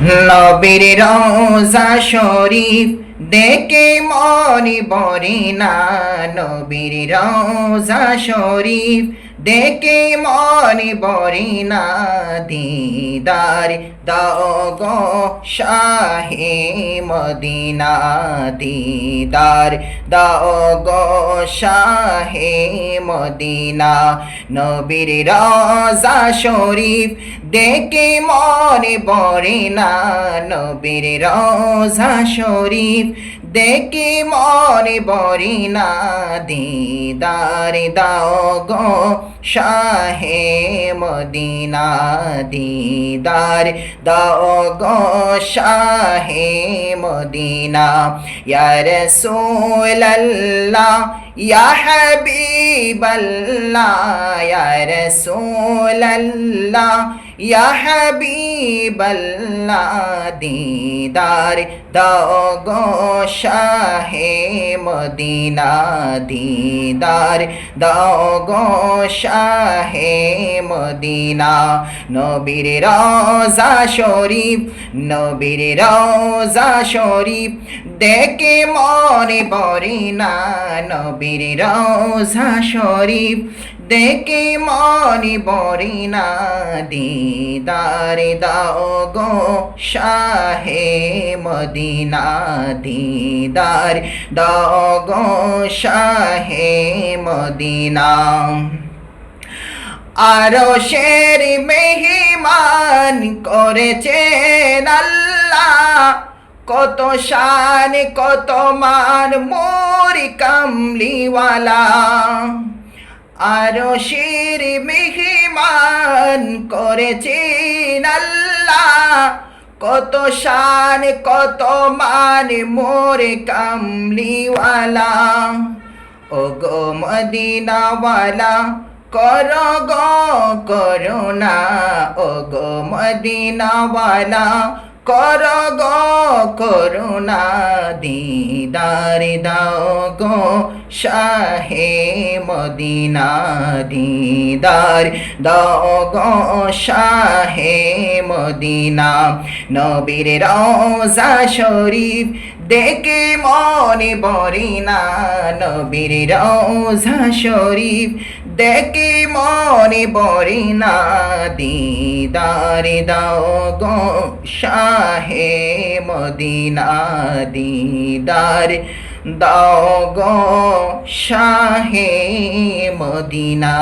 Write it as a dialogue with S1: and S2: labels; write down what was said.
S1: নবীর রওজা শরীফ দেখে মনে ভরে না, নবীর রওজা শরীফ দেখে মনে ভরে না, দিদার দাও গো শাহে মদিনা, দিদার দাও গো শাহে মদিনা। নবীর রওজা শরীফ দেখে মনে ভরে না, নবীর রওজা শরীফ দেখে মনে ভরে না, দিদার দাও গো শাহে মদিনা, দিদার দাও গো শাহে মদিনা। ইয়া রাসূলুল্লাহ ইয়া হাবিবাল্লাহ, ইয়া রাসূলুল্লাহ ইয়া হাবিবাল্লাহ, দিদার দাও গো শাহে মদিনা, দিদার দাও গো শাহে মদিনা। নবীর রওজা শরীফ, নবীর রওজা শরীফ দেখে মনে ভরে না, নবীর রওজা শরীফ দেখে মনে ভরে না, দিদার দাও গো শাহে মদিনা, দিদার দাও গো শাহে মদিনা। আরশের মেহমান করেছেন আল্লাহ, কত শান কত মান মোর কামলিওয়ালা। আরশের মেহমান করেছেন আল্লাহ, কত শান কত মান মোর কামলিওয়ালা। ও গো মদিনাওয়ালা করো গো করুণা, ও গো মদিনাওয়ালা করো গো করুণা, দিদার দাও গো শাহে মদিনা, দিদার দাও গো শাহে মদিনা। নবীর রওজা শরীফ দেখে মনে ভরে না, নবীর রওজা শরীফ দেখে মনে ভরে না, দিদার দাও গো শাহে মদিনা, দিদার দাও গো শাহে মদিনা।